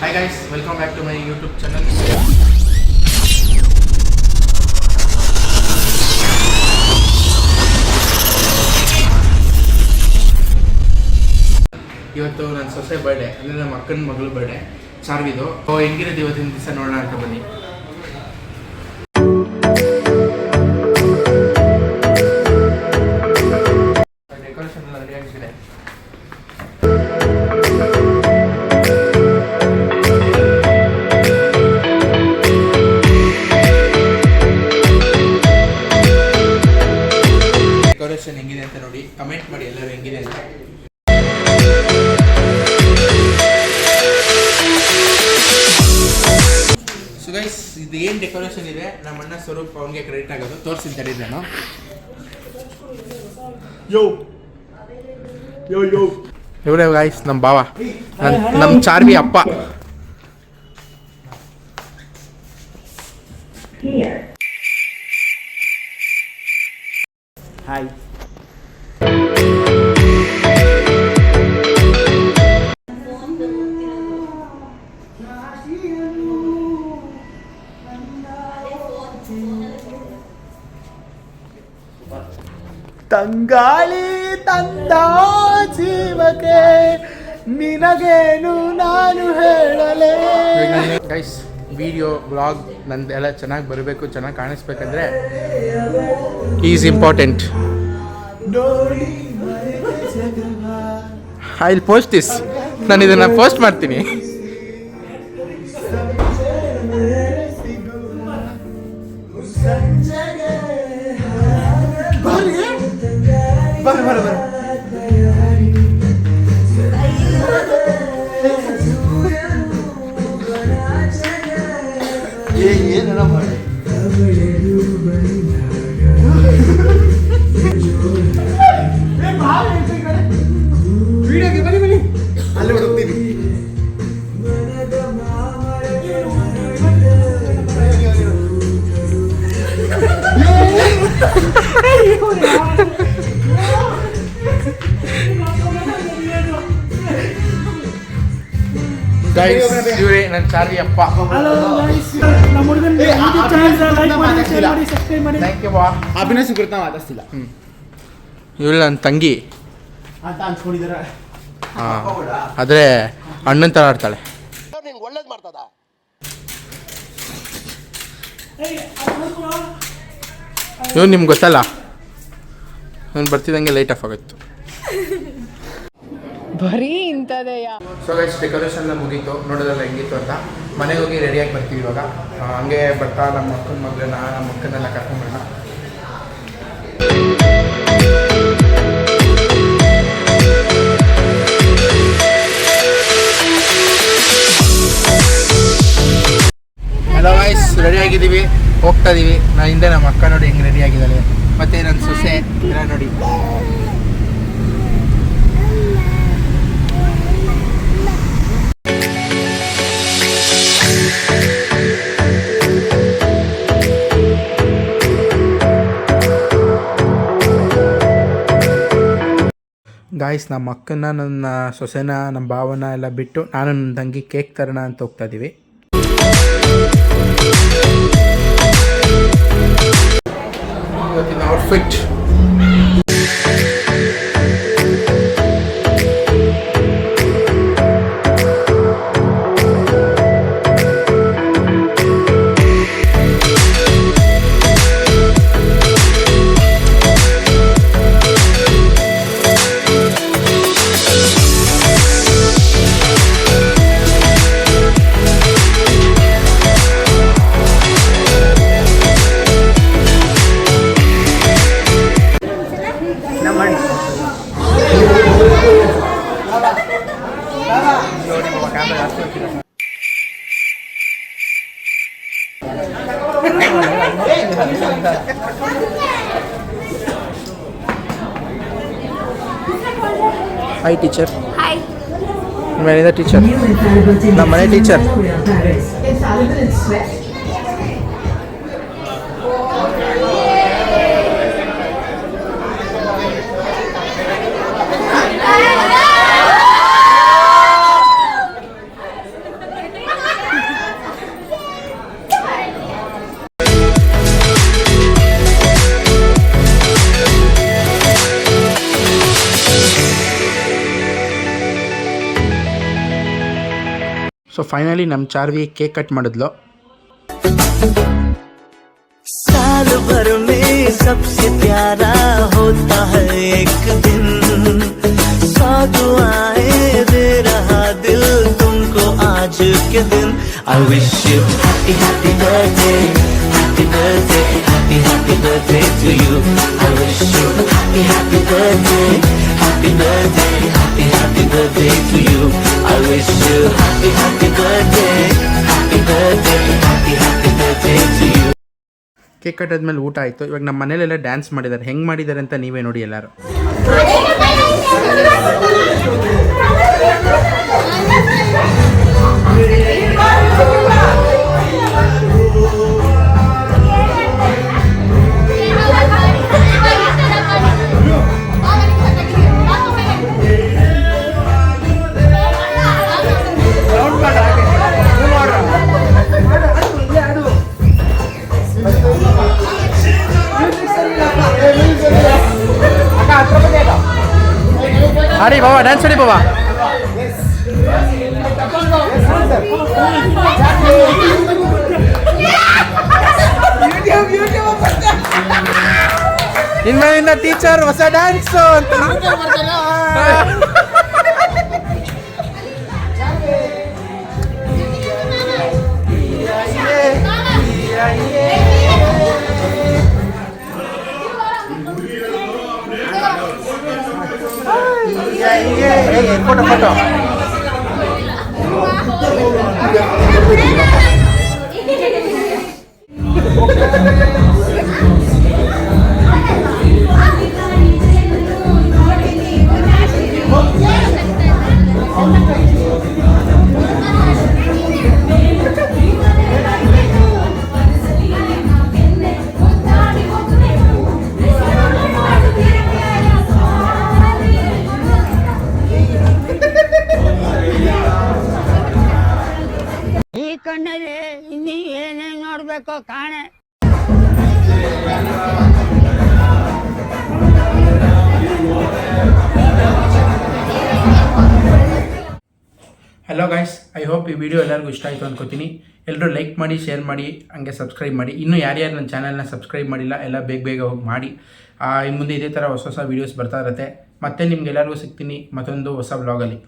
Hi guys, welcome back to my YouTube channel. ಇವತ್ತು ನನ್ನ ಸೊಸೆ ಬರ್ಡೇ ಅಂದರೆ ನಮ್ಮ ಅಕ್ಕನ ಮಗಳು ಬರ್ಡೇ ಚಾರ್ವಿದು. ಹೆಂಗಿರೋದು ಇವತ್ತಿನ ದಿವಸ ನೋಡೋಣ ಅಂತ ಬನ್ನಿ. ಡೆಕೋರೇಷನ್ ಎಲ್ಲ ರೆಡಿ ಆಗಿದೆ. ಡೆಕೋರೇಷನ್ ಹೆಂಗಿದೆ ಅಂತ ನೋಡಿ, ಕಮೆಂಟ್ ಮಾಡಿ ಎಲ್ಲರೂ ಹೆಂಗಿದೆ ಅಂತ. ಸೊ ಗೈಸ್, ಇದು ಏನು ಡೆಕೋರೇಷನ್ ಇದೆ ನಮ್ಮ ಅಣ್ಣ ಸ್ವರೂಪ್ ಅವನಿಗೆ ಕ್ರೆಡಿಟ್ ಆಗೋದು. ತೋರಿಸಿದ ತಡಿ ನಾನು. ಇವರೇ ಗೈಸ್ ನಮ್ಮ ಭಾವ, ನಮ್ಮ ಚಾರ್ವಿ ಅಪ್ಪ. ಹಾಯ್. ತಂಗಾಳಿ ತಂದ ಜೀವಕ್ಕೆ ನಿನಗೇನು ನಾನು ಹೇಳಲೇ. ಗೈಸ್, ವಿಡಿಯೋ ಬ್ಲಾಗ್ ನಂದೆಲ್ಲ ಚೆನ್ನಾಗಿ ಬರಬೇಕು, ಚೆನ್ನಾಗಿ ಕಾಣಿಸ್ಬೇಕಂದ್ರೆ is important. I will post this. ನಾನು ಇದನ್ನು ಪೋಸ್ಟ್ ಮಾಡ್ತೀನಿ. ಏನೆಲ್ಲ ಮಾಡಿ ವಿಡಿಯೋಗೆ ಬನ್ನಿ ಬನ್ನಿ, ಅಲ್ಲಿ ಹುಡುಕ್ತೀವಿ. ಗೈಸ್, ಇವರೇ ನನ್ನ ಚಾರ್ವಿ ಅಪ್ಪ. ಅಭಿನಯ ಸುಕೃತ ಮಾತಾಡ್ತಿಲ್ಲ. ಇವಳು ನನ್ನ ತಂಗಿ ಅಂತ ಅನ್ಸ್ಕೊಂಡಿದಾರೆ. ಆದರೆ ಅಣ್ಣನ ಥರ ಆಡ್ತಾಳೆ. ಒಳ್ಳೇದು ಮಾಡ್ತದ. ಇವನು ನಿಮ್ಗೆ ಗೊತ್ತಲ್ಲ, ಇವನು ಬರ್ತಿದ್ದಂಗೆ ಲೈಟ್ ಆಫ್ ಆಗೋಯ್ತು. ಬರೀ ಇಂಥದೆಯಾ. ಸೊ ಗೈಸ್, ಡೆಕೋರೇಷನ್ ಎಲ್ಲ ಮುಗೀತು. ನೋಡೋದಲ್ಲ ಹೆಂಗಿತ್ತು ಅಂತ. ಮನೆಗೆ ಹೋಗಿ ರೆಡಿಯಾಗಿ ಬರ್ತೀವಿ ಇವಾಗ. ಹಂಗೆ ಬರ್ತಾ ನಮ್ಮ ಅಕ್ಕನ ಮಗಳನ್ನ, ನಮ್ಮ ಅಕ್ಕನೆಲ್ಲ ಕರ್ಕೊಂಡ್ಬರೋಣ. ಹಲೋ ಗೈಸ್, ರೆಡಿ ಆಗಿದ್ದೀವಿ, ಹೋಗ್ತಾ ಇದೀವಿ. ನಾನು ಹಿಂದೆ ನಮ್ಮ ಅಕ್ಕ ನೋಡಿ ಹೆಂಗೆ ರೆಡಿ ಆಗಿದ್ದಾಳೆ. ಮತ್ತು ನನ್ನ ಸೊಸೆ ಎಲ್ಲ ನೋಡಿ. ಗಾಯ್ಸ್, ನಮ್ಮ ಅಕ್ಕನ, ನನ್ನ ಸೊಸೆನ, ನಮ್ಮ ಭಾವನ ಎಲ್ಲ ಬಿಟ್ಟು ನಾನು ನನ್ನ ತಂಗಿ ಕೇಕ್ ತರೋಣ ಅಂತ ಹೋಗ್ತಾ ಇದ್ದೀವಿ. ಇವತ್ತಿನ outfit Hi teacher. Hi. Where is the teacher? The money teacher. So finally ನಮ್ಮ ಚಾರ್ವಿ ಕೇಕ್ ಕಟ್ ಮಾಡಿದ್ಲು. साल भर में सबसे प्यारा होता है एक दिन, सौ दुआएं दे रहा दिल तुमको आज के दिन. I wish you happy happy birthday, happy birthday, happy happy birthday to you. I wish you happy happy birthday, happy birthday, happy happy birthday to you. I wish you happy happy birthday, happy birthday, happy happy birthday to you. Cake ಕಟ್ಟಾದ್ಮೇಲೆ ಊಟ ಆಯಿತು. ಇವಾಗ ನಮ್ಮ ಮನೇಲೆಲ್ಲ dance ಮಾಡಿದ್ದಾರೆ. ಹೆಂಗೆ ಮಾಡಿದ್ದಾರೆ ಅಂತ ನೀವೇ ನೋಡಿ ಎಲ್ಲರೂ. ಆಡಿ ಬಾಬಾ, ಡ್ಯಾನ್ಸ್ ಆಡಿ ಬಾಬಾ. ಇನ್ಮೇಲಿಂದ ಟೀಚರ್ ಹೊಸ ಡ್ಯಾನ್ಸ್ ಅಂತ. ಫೋಟೋ ಫೋಟೋ ಕಣ್ಣಲ್ಲಿ ಇನ್ನೀ ಏನೇನು ನೋಡ್ಬೇಕೋ ಕಾಣೆ. ಹಲೋ ಗೈಸ್, ಐ ಹೋಪ್ ಈ ವಿಡಿಯೋ ಎಲ್ಲರಿಗೂ ಇಷ್ಟ ಆಯಿತು ಅಂದ್ಕೋತೀನಿ. ಎಲ್ಲರೂ ಲೈಕ್ ಮಾಡಿ, ಶೇರ್ ಮಾಡಿ, ಹಂಗೆ ಸಬ್ಸ್ಕ್ರೈಬ್ ಮಾಡಿ. ಇನ್ನೂ ಯಾರ್ಯಾರು ನನ್ನ ಚಾನಲ್ನ ಸಬ್ಸ್ಕ್ರೈಬ್ ಮಾಡಿಲ್ಲ ಎಲ್ಲ ಬೇಗ ಹೋಗಿ ಮಾಡಿ. ಇನ್ನು ಮುಂದೆ ಇದೇ ಥರ ಹೊಸ ವೀಡಿಯೋಸ್ ಬರ್ತಾ ಇರುತ್ತೆ. ಮತ್ತೆ ನಿಮ್ಗೆಲ್ಲರಿಗೂ ಸಿಗ್ತೀನಿ ಮತ್ತೊಂದು ಹೊಸ ವ್ಲಾಗಲ್ಲಿ.